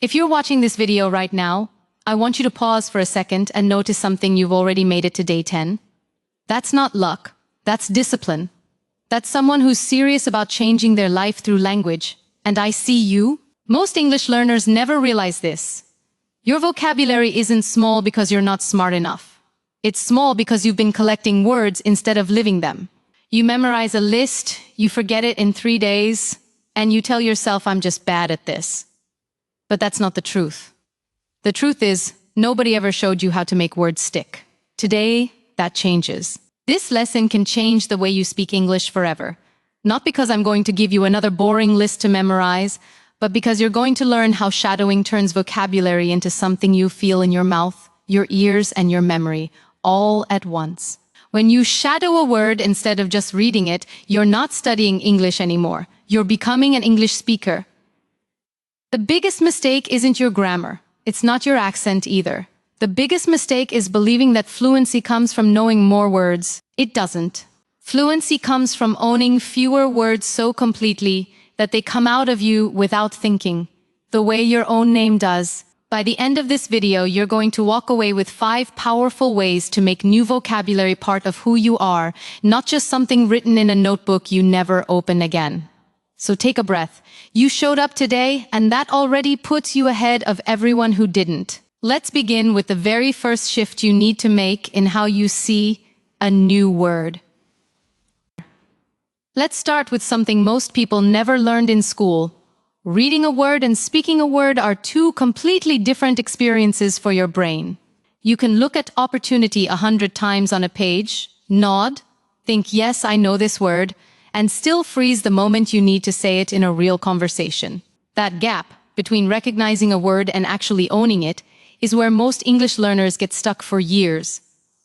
If you're watching this video right now, I want you to pause for a second and notice something. You've already made it to day 10. That's not luck. That's discipline. That's someone who's serious about changing their life through language. And I see you. Most English learners never realize this. Your vocabulary isn't small because you're not smart enough. It's small because you've been collecting words instead of living them. You memorize a list, you forget it in 3 days, and you tell yourself, I'm just bad at this. But that's not the truth. The truth is, nobody ever showed you how to make words stick. Today, that changes. This lesson can change the way you speak English forever. Not because I'm going to give you another boring list to memorize, but because you're going to learn how shadowing turns vocabulary into something you feel in your mouth, your ears, and your memory, all at once. When you shadow a word instead of just reading it, you're not studying English anymore. You're becoming an English speaker. The biggest mistake isn't your grammar. It's not your accent either. The biggest mistake is believing that fluency comes from knowing more words. It doesn't. Fluency comes from owning fewer words so completely that they come out of you without thinking, the way your own name does. By the end of this video, you're going to walk away with 5 powerful ways to make new vocabulary part of who you are, not just something written in a notebook you never open again. So take a breath. You showed up today, and that already puts you ahead of everyone who didn't. Let's begin with the very first shift you need to make in how you see a new word. Let's start with something most people never learned in school. Reading a word and speaking a word are 2 completely different experiences for your brain. You can look at opportunity 100 times on a page, nod, think, yes, I know this word, and still freeze the moment you need to say it in a real conversation. That gap between recognizing a word and actually owning it is where most English learners get stuck for years.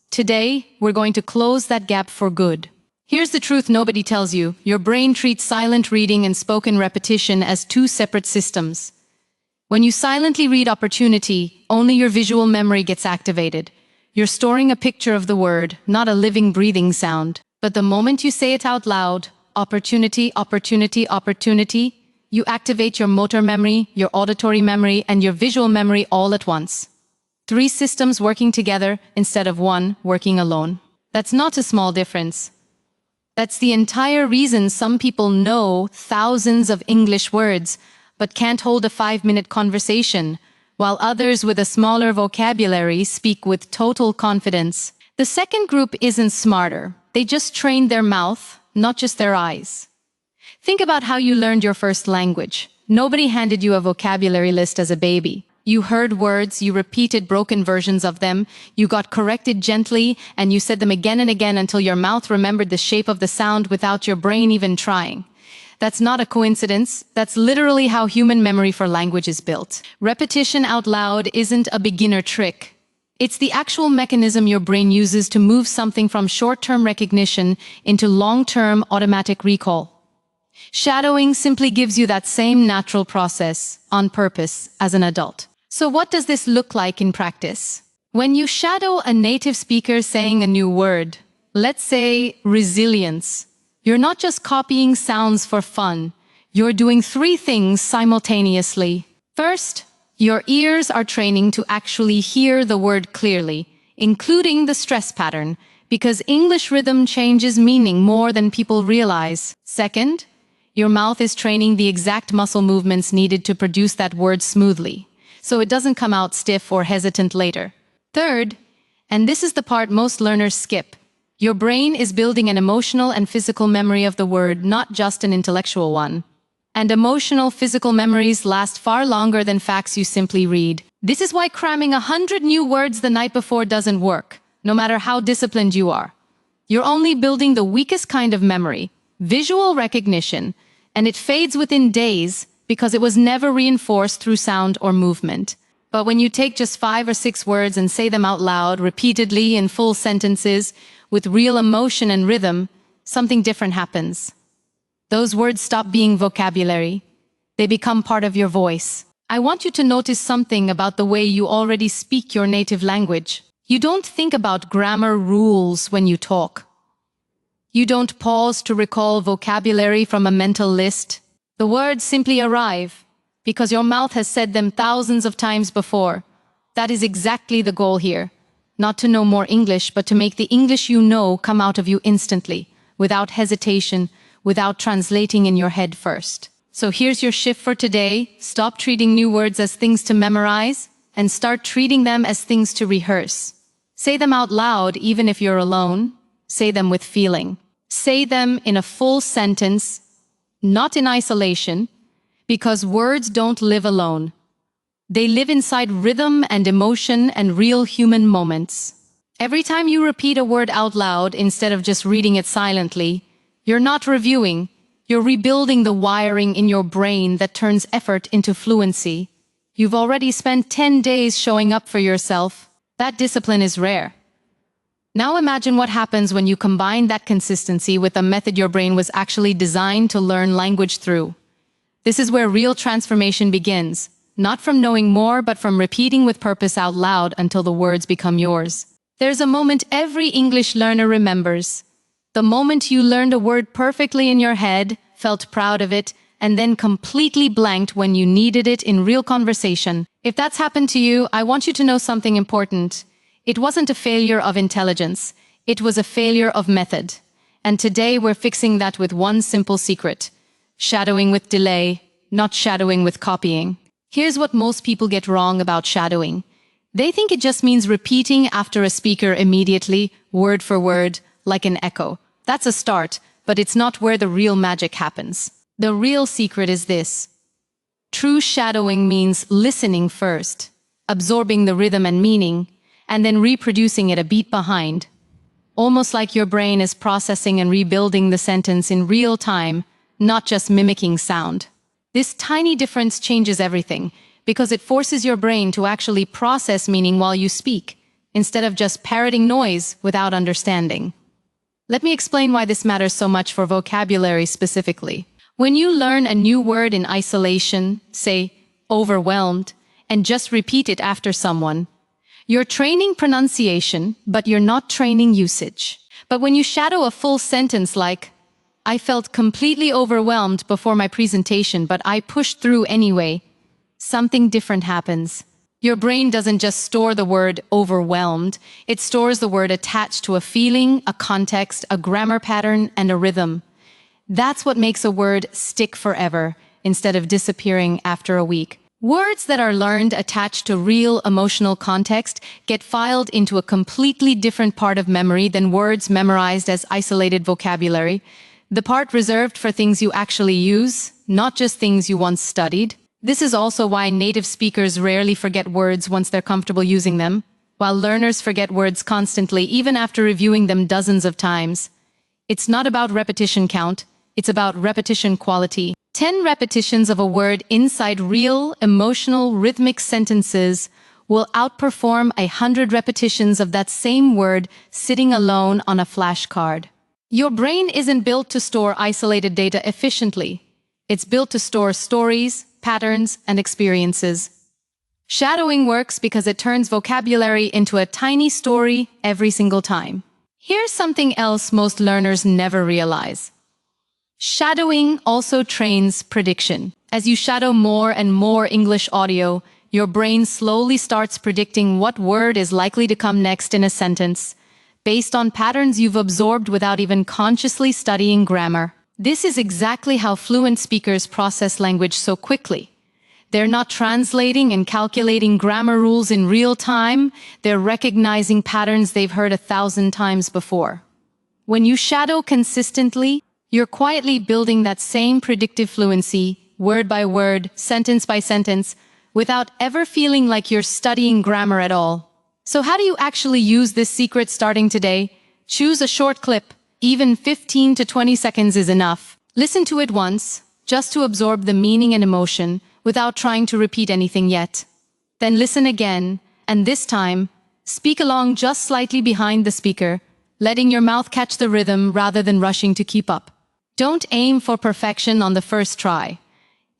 Today, we're going to close that gap for good. Here's the truth nobody tells you. Your brain treats silent reading and spoken repetition as 2 separate systems. When you silently read opportunity, only your visual memory gets activated. You're storing a picture of the word, not a living, breathing sound. But the moment you say it out loud, opportunity, opportunity, opportunity, you activate your motor memory, your auditory memory, and your visual memory all at once. 3 systems working together instead of 1 working alone. That's not a small difference. That's the entire reason some people know thousands of English words, but can't hold a 5-minute conversation, while others with a smaller vocabulary speak with total confidence. The second group isn't smarter. They just trained their mouth, not just their eyes. Think about how you learned your first language. Nobody handed you a vocabulary list as a baby. You heard words, you repeated broken versions of them, you got corrected gently, and you said them again and again until your mouth remembered the shape of the sound without your brain even trying. That's not a coincidence. That's literally how human memory for language is built. Repetition out loud isn't a beginner trick. It's the actual mechanism your brain uses to move something from short-term recognition into long-term automatic recall. Shadowing simply gives you that same natural process, on purpose, as an adult. So what does this look like in practice? When you shadow a native speaker saying a new word, let's say resilience, you're not just copying sounds for fun. You're doing 3 things simultaneously. First, your ears are training to actually hear the word clearly, including the stress pattern, because English rhythm changes meaning more than people realize. Second, your mouth is training the exact muscle movements needed to produce that word smoothly, so it doesn't come out stiff or hesitant later. Third, and this is the part most learners skip, your brain is building an emotional and physical memory of the word, not just an intellectual one. And emotional, physical memories last far longer than facts you simply read. This is why cramming 100 new words the night before doesn't work, no matter how disciplined you are. You're only building the weakest kind of memory, visual recognition, and it fades within days because it was never reinforced through sound or movement. But when you take just 5 or 6 words and say them out loud, repeatedly in full sentences, with real emotion and rhythm, something different happens. Those words stop being vocabulary. They become part of your voice. I want you to notice something about the way you already speak your native language. You don't think about grammar rules when you talk. You don't pause to recall vocabulary from a mental list. The words simply arrive. because your mouth has said them thousands of times before. That is exactly the goal here. Not to know more English, but to make the English you know come out of you instantly, without hesitation, without translating in your head first. So here's your shift for today. Stop treating new words as things to memorize and start treating them as things to rehearse. Say them out loud even if you're alone. Say them with feeling. Say them in a full sentence, not in isolation, because words don't live alone. They live inside rhythm and emotion and real human moments. Every time you repeat a word out loud instead of just reading it silently, you're not reviewing, you're rebuilding the wiring in your brain that turns effort into fluency. You've already spent 10 days showing up for yourself. That discipline is rare. Now imagine what happens when you combine that consistency with a method your brain was actually designed to learn language through. This is where real transformation begins. Not from knowing more, but from repeating with purpose out loud until the words become yours. There's a moment every English learner remembers. The moment you learned a word perfectly in your head, felt proud of it, and then completely blanked when you needed it in real conversation. If that's happened to you, I want you to know something important. It wasn't a failure of intelligence. It was a failure of method. And today we're fixing that with one simple secret. Shadowing with delay, not shadowing with copying. Here's what most people get wrong about shadowing. They think it just means repeating after a speaker immediately, word for word, like an echo. That's a start, but it's not where the real magic happens. The real secret is this. True shadowing means listening first, absorbing the rhythm and meaning, and then reproducing it a beat behind. Almost like your brain is processing and rebuilding the sentence in real time, not just mimicking sound. This tiny difference changes everything, because it forces your brain to actually process meaning while you speak, instead of just parroting noise without understanding. Let me explain why this matters so much for vocabulary specifically. When you learn a new word in isolation, say, overwhelmed, and just repeat it after someone, you're training pronunciation, but you're not training usage. But when you shadow a full sentence like, I felt completely overwhelmed before my presentation, but I pushed through anyway, something different happens. Your brain doesn't just store the word overwhelmed, it stores the word attached to a feeling, a context, a grammar pattern, and a rhythm. That's what makes a word stick forever, instead of disappearing after a week. Words that are learned attached to real emotional context get filed into a completely different part of memory than words memorized as isolated vocabulary. The part reserved for things you actually use, not just things you once studied. This is also why native speakers rarely forget words once they're comfortable using them, while learners forget words constantly even after reviewing them dozens of times. It's not about repetition count, it's about repetition quality. 10 repetitions of a word inside real, emotional, rhythmic sentences will outperform 100 repetitions of that same word sitting alone on a flashcard. Your brain isn't built to store isolated data efficiently. It's built to store stories, patterns, and experiences. Shadowing works because it turns vocabulary into a tiny story every single time. Here's something else most learners never realize. Shadowing also trains prediction. As you shadow more and more English audio, your brain slowly starts predicting what word is likely to come next in a sentence, based on patterns you've absorbed without even consciously studying grammar. This is exactly how fluent speakers process language so quickly. They're not translating and calculating grammar rules in real time, they're recognizing patterns they've heard 1,000 times before. When you shadow consistently, you're quietly building that same predictive fluency, word by word, sentence by sentence, without ever feeling like you're studying grammar at all. So how do you actually use this secret starting today? Choose a short clip. Even 15 to 20 seconds is enough. Listen to it once, just to absorb the meaning and emotion, without trying to repeat anything yet. Then listen again, and this time, speak along just slightly behind the speaker, letting your mouth catch the rhythm rather than rushing to keep up. Don't aim for perfection on the first try.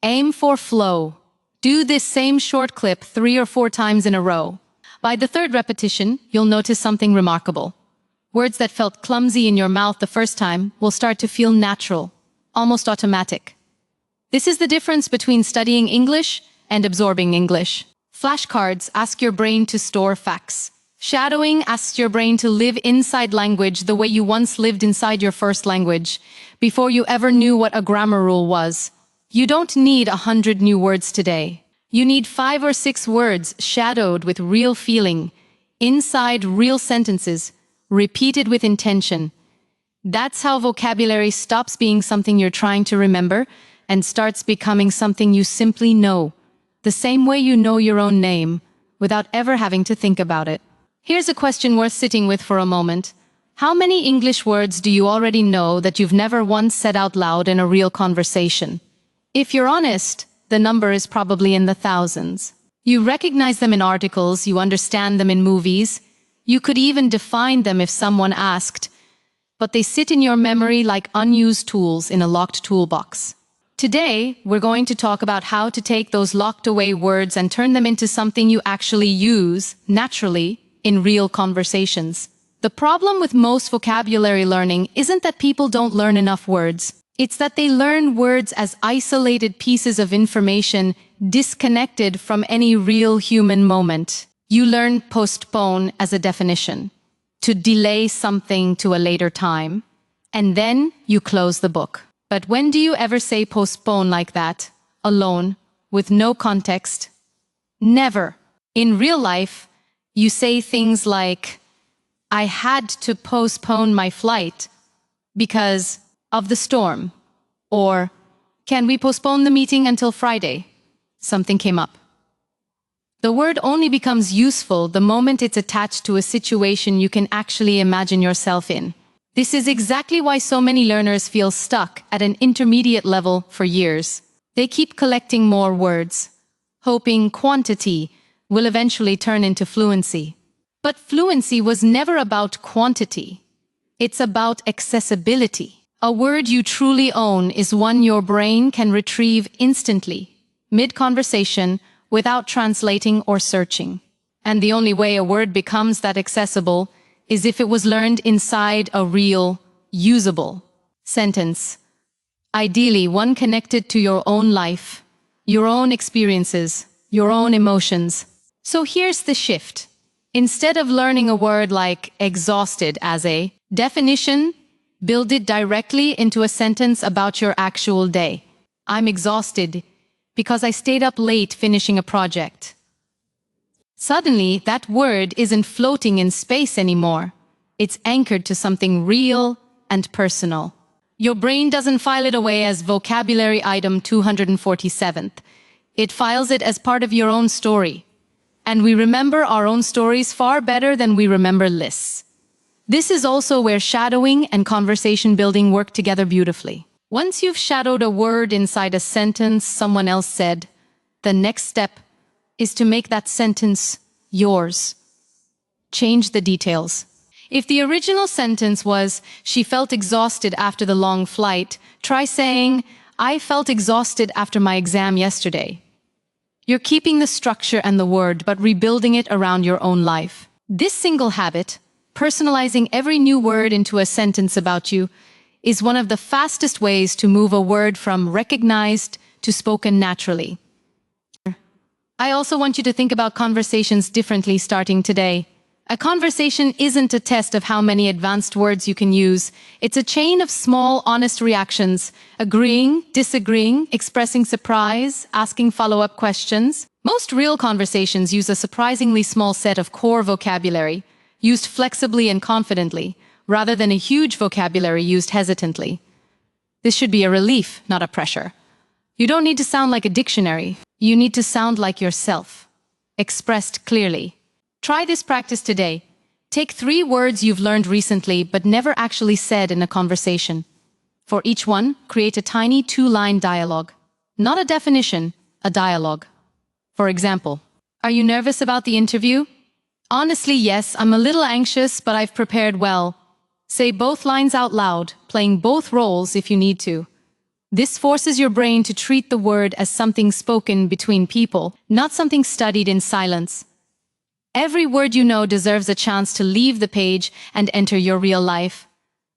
Aim for flow. Do this same short clip 3 or 4 times in a row. By the third repetition, you'll notice something remarkable. Words that felt clumsy in your mouth the first time will start to feel natural, almost automatic. This is the difference between studying English and absorbing English. Flashcards ask your brain to store facts. Shadowing asks your brain to live inside language the way you once lived inside your first language, before you ever knew what a grammar rule was. You don't need 100 new words today. You need 5 or 6 words shadowed with real feeling, inside real sentences, repeated with intention. That's how vocabulary stops being something you're trying to remember and starts becoming something you simply know, the same way you know your own name, without ever having to think about it. Here's a question worth sitting with for a moment. How many English words do you already know that you've never once said out loud in a real conversation? If you're honest, the number is probably in the thousands. You recognize them in articles, you understand them in movies, you could even define them if someone asked, but they sit in your memory like unused tools in a locked toolbox. Today, we're going to talk about how to take those locked-away words and turn them into something you actually use, naturally, in real conversations. The problem with most vocabulary learning isn't that people don't learn enough words. It's that they learn words as isolated pieces of information disconnected from any real human moment. You learn postpone as a definition, to delay something to a later time, and then you close the book. But when do you ever say postpone like that, alone, with no context? Never. In real life, you say things like, I had to postpone my flight because of the storm. Or, can we postpone the meeting until Friday? Something came up. The word only becomes useful the moment it's attached to a situation you can actually imagine yourself in. This is exactly why so many learners feel stuck at an intermediate level for years. They keep collecting more words, hoping quantity will eventually turn into fluency. But fluency was never about quantity. It's about accessibility. A word you truly own is one your brain can retrieve instantly, mid-conversation, without translating or searching. And the only way a word becomes that accessible is if it was learned inside a real, usable sentence. Ideally, one connected to your own life, your own experiences, your own emotions. So here's the shift. Instead of learning a word like exhausted as a definition, build it directly into a sentence about your actual day. I'm exhausted because I stayed up late finishing a project. Suddenly, that word isn't floating in space anymore. It's anchored to something real and personal. Your brain doesn't file it away as vocabulary item 247th. It files it as part of your own story. And we remember our own stories far better than we remember lists. This is also where shadowing and conversation building work together beautifully. Once you've shadowed a word inside a sentence someone else said, the next step is to make that sentence yours. Change the details. If the original sentence was, she felt exhausted after the long flight, try saying, I felt exhausted after my exam yesterday. You're keeping the structure and the word, but rebuilding it around your own life. This single habit, personalizing every new word into a sentence about you, is one of the fastest ways to move a word from recognized to spoken naturally. I also want you to think about conversations differently starting today. A conversation isn't a test of how many advanced words you can use. It's a chain of small, honest reactions, agreeing, disagreeing, expressing surprise, asking follow-up questions. Most real conversations use a surprisingly small set of core vocabulary, used flexibly and confidently, rather than a huge vocabulary used hesitantly. This should be a relief, not a pressure. You don't need to sound like a dictionary. You need to sound like yourself, expressed clearly. Try this practice today. Take 3 words you've learned recently but never actually said in a conversation. For each one, create a tiny 2-line dialogue. Not a definition, a dialogue. For example, are you nervous about the interview? Honestly, yes, I'm a little anxious, but I've prepared well. Say both lines out loud, playing both roles if you need to. This forces your brain to treat the word as something spoken between people, not something studied in silence. Every word you know deserves a chance to leave the page and enter your real life.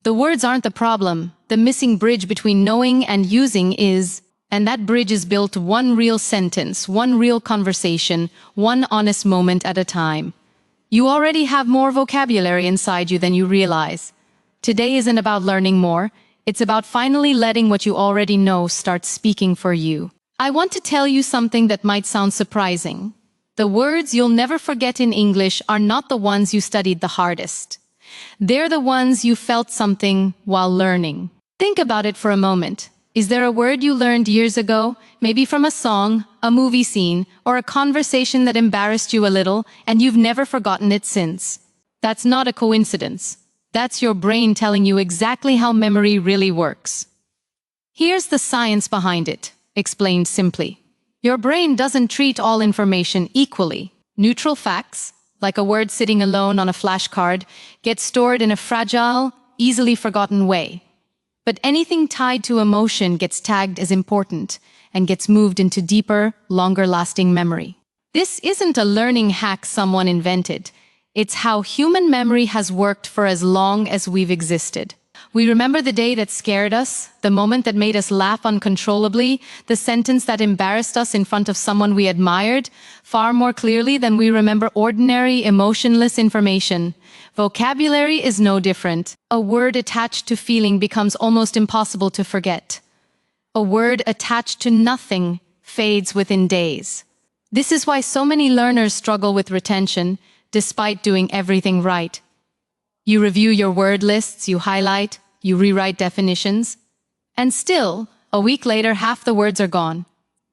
The words aren't the problem. The missing bridge between knowing and using is And that bridge is built one real sentence, one real conversation, one honest moment at a time. You already have more vocabulary inside you than you realize. Today isn't about learning more, it's about finally letting what you already know start speaking for you. I want to tell you something that might sound surprising. The words you'll never forget in English are not the ones you studied the hardest. They're the ones you felt something while learning. Think about it for a moment. Is there a word you learned years ago, maybe from a song, a movie scene, or a conversation that embarrassed you a little, and you've never forgotten it since? That's not a coincidence. That's your brain telling you exactly how memory really works. Here's the science behind it, explained simply. Your brain doesn't treat all information equally. Neutral facts, like a word sitting alone on a flashcard, get stored in a fragile, easily forgotten way. But anything tied to emotion gets tagged as important and gets moved into deeper, longer-lasting memory. This isn't a learning hack someone invented. It's how human memory has worked for as long as we've existed. We remember the day that scared us, the moment that made us laugh uncontrollably, the sentence that embarrassed us in front of someone we admired, far more clearly than we remember ordinary, emotionless information. Vocabulary is no different. A word attached to feeling becomes almost impossible to forget. A word attached to nothing fades within days. This is why so many learners struggle with retention, despite doing everything right. You review your word lists, you highlight, you rewrite definitions, and still, a week later, half the words are gone.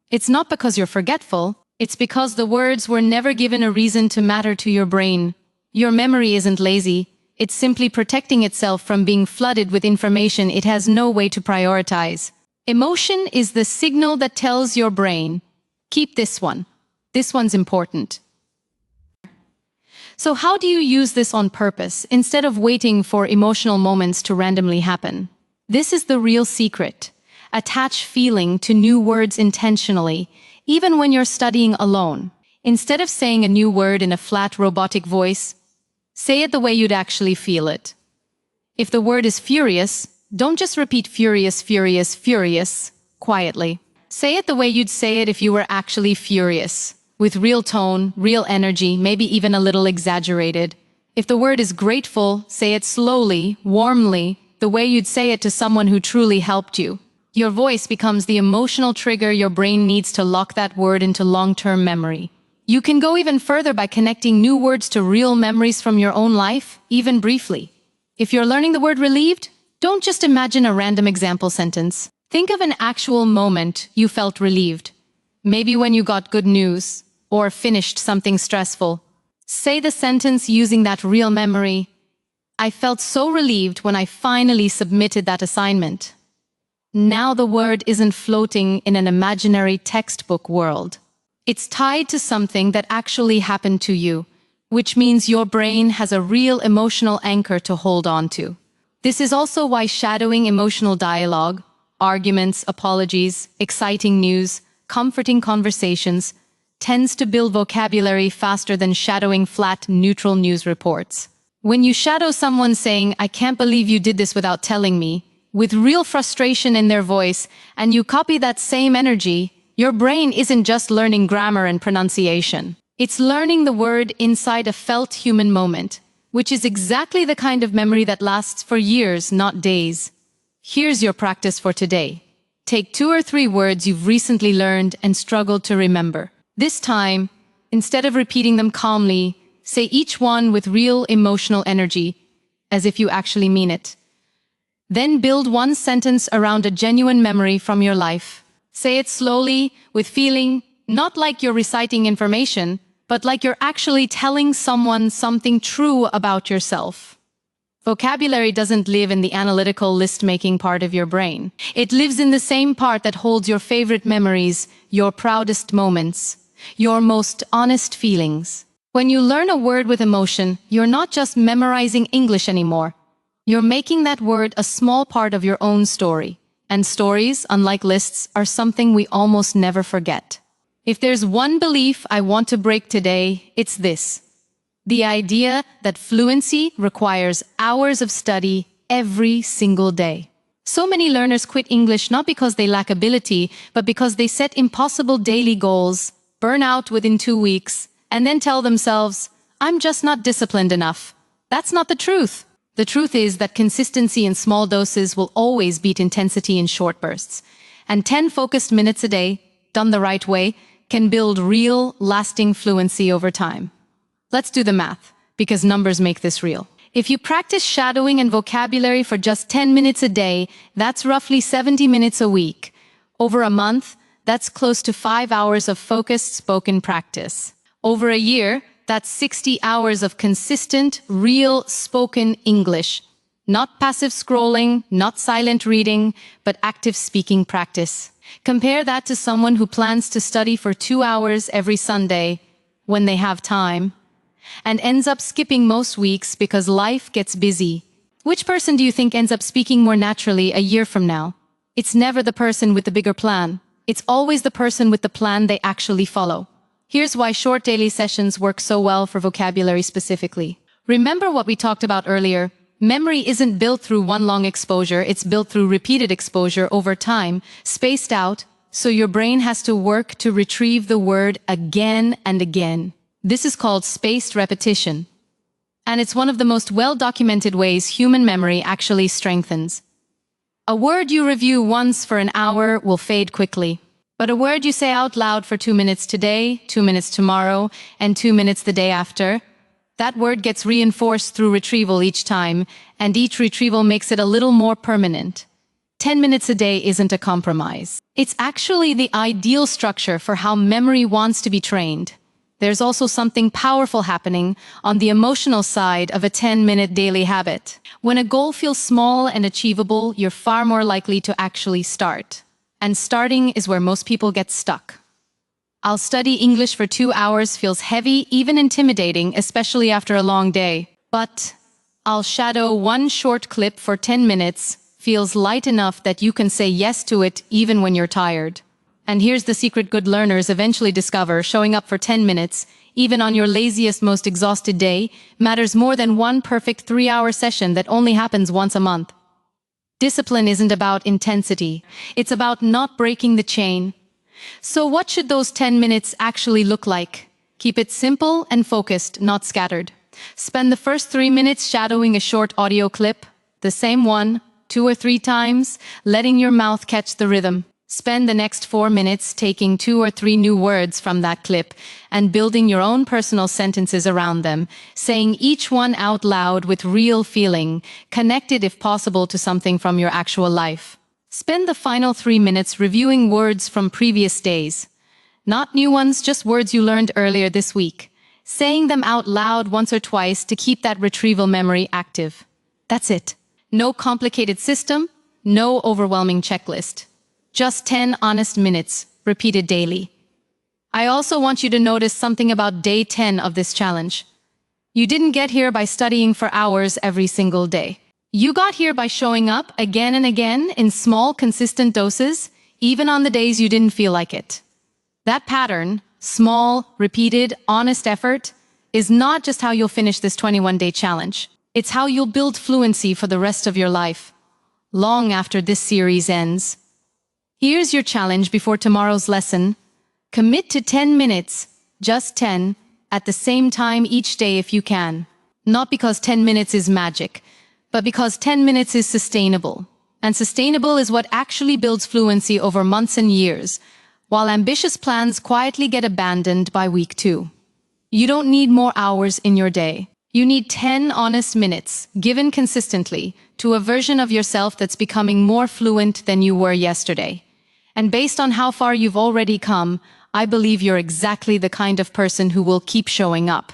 It's not because you're forgetful, it's because the words were never given a reason to matter to your brain. Your memory isn't lazy, it's simply protecting itself from being flooded with information it has no way to prioritize. Emotion is the signal that tells your brain, keep this one. This one's important. So how do you use this on purpose, instead of waiting for emotional moments to randomly happen? This is the real secret. Attach feeling to new words intentionally, even when you're studying alone. Instead of saying a new word in a flat, robotic voice, say it the way you'd actually feel it. If the word is furious, don't just repeat furious, furious, furious, quietly. Say it the way you'd say it if you were actually furious. With real tone, real energy, maybe even a little exaggerated. If the word is grateful, say it slowly, warmly, the way you'd say it to someone who truly helped you. Your voice becomes the emotional trigger your brain needs to lock that word into long-term memory. You can go even further by connecting new words to real memories from your own life, even briefly. If you're learning the word relieved, don't just imagine a random example sentence. Think of an actual moment you felt relieved. Maybe when you got good news, or finished something stressful. Say the sentence using that real memory. I felt so relieved when I finally submitted that assignment. Now the word isn't floating in an imaginary textbook world. It's tied to something that actually happened to you, which means your brain has a real emotional anchor to hold on to. This is also why shadowing emotional dialogue, arguments, apologies, exciting news, comforting conversations, tends to build vocabulary faster than shadowing flat, neutral news reports. When you shadow someone saying, I can't believe you did this without telling me, with real frustration in their voice, and you copy that same energy, your brain isn't just learning grammar and pronunciation. It's learning the word inside a felt human moment, which is exactly the kind of memory that lasts for years, not days. Here's your practice for today. Take 2 or 3 words you've recently learned and struggled to remember. This time, instead of repeating them calmly, say each one with real emotional energy, as if you actually mean it. Then build one sentence around a genuine memory from your life. Say it slowly, with feeling, not like you're reciting information, but like you're actually telling someone something true about yourself. Vocabulary doesn't live in the analytical list-making part of your brain. It lives in the same part that holds your favorite memories, your proudest moments, your most honest feelings. When you learn a word with emotion, you're not just memorizing English anymore. You're making that word a small part of your own story. And stories, unlike lists, are something we almost never forget. If there's one belief I want to break today, it's this. The idea that fluency requires hours of study every single day. So many learners quit English not because they lack ability, but because they set impossible daily goals, burn out within 2 weeks, and then tell themselves, "I'm just not disciplined enough." That's not the truth. The truth is that consistency in small doses will always beat intensity in short bursts. And 10 focused minutes a day, done the right way, can build real, lasting fluency over time. Let's do the math, because numbers make this real. If you practice shadowing and vocabulary for just 10 minutes a day, that's roughly 70 minutes a week. Over a month, that's close to 5 hours of focused spoken practice. Over a year, that's 60 hours of consistent, real spoken English. Not passive scrolling, not silent reading, but active speaking practice. Compare that to someone who plans to study for 2 hours every Sunday, when they have time, and ends up skipping most weeks because life gets busy. Which person do you think ends up speaking more naturally a year from now? It's never the person with the bigger plan. It's always the person with the plan they actually follow. Here's why short daily sessions work so well for vocabulary specifically. Remember what we talked about earlier? Memory isn't built through one long exposure, it's built through repeated exposure over time, spaced out, so your brain has to work to retrieve the word again and again. This is called spaced repetition. And it's one of the most well-documented ways human memory actually strengthens. A word you review once for an hour will fade quickly. But a word you say out loud for 2 minutes today, 2 minutes tomorrow, and 2 minutes the day after, that word gets reinforced through retrieval each time, and each retrieval makes it a little more permanent. 10 minutes a day isn't a compromise. It's actually the ideal structure for how memory wants to be trained. There's also something powerful happening on the emotional side of a 10-minute daily habit. When a goal feels small and achievable, you're far more likely to actually start. And starting is where most people get stuck. "I'll study English for 2 hours" feels heavy, even intimidating, especially after a long day. But "I'll shadow one short clip for 10 minutes" feels light enough that you can say yes to it even when you're tired. And here's the secret good learners eventually discover: showing up for 10 minutes, even on your laziest, most exhausted day, matters more than one perfect 3-hour session that only happens once a month. Discipline isn't about intensity. It's about not breaking the chain. So what should those 10 minutes actually look like? Keep it simple and focused, not scattered. Spend the first 3 minutes shadowing a short audio clip, the same one, 2 or 3 times, letting your mouth catch the rhythm. Spend the next 4 minutes taking 2 or 3 new words from that clip and building your own personal sentences around them, saying each one out loud with real feeling, connected if possible to something from your actual life. Spend the final 3 minutes reviewing words from previous days. Not new ones, just words you learned earlier this week. Saying them out loud once or twice to keep that retrieval memory active. That's it. No complicated system, no overwhelming checklist. Just 10 honest minutes, repeated daily. I also want you to notice something about day 10 of this challenge. You didn't get here by studying for hours every single day. You got here by showing up again and again in small, consistent doses, even on the days you didn't feel like it. That pattern, small, repeated, honest effort, is not just how you'll finish this 21-day challenge. It's how you'll build fluency for the rest of your life, long after this series ends. Here's your challenge before tomorrow's lesson. Commit to 10 minutes, just 10, at the same time each day if you can. Not because 10 minutes is magic, but because 10 minutes is sustainable. And sustainable is what actually builds fluency over months and years, while ambitious plans quietly get abandoned by week 2. You don't need more hours in your day. You need 10 honest minutes, given consistently, to a version of yourself that's becoming more fluent than you were yesterday. And based on how far you've already come, I believe you're exactly the kind of person who will keep showing up.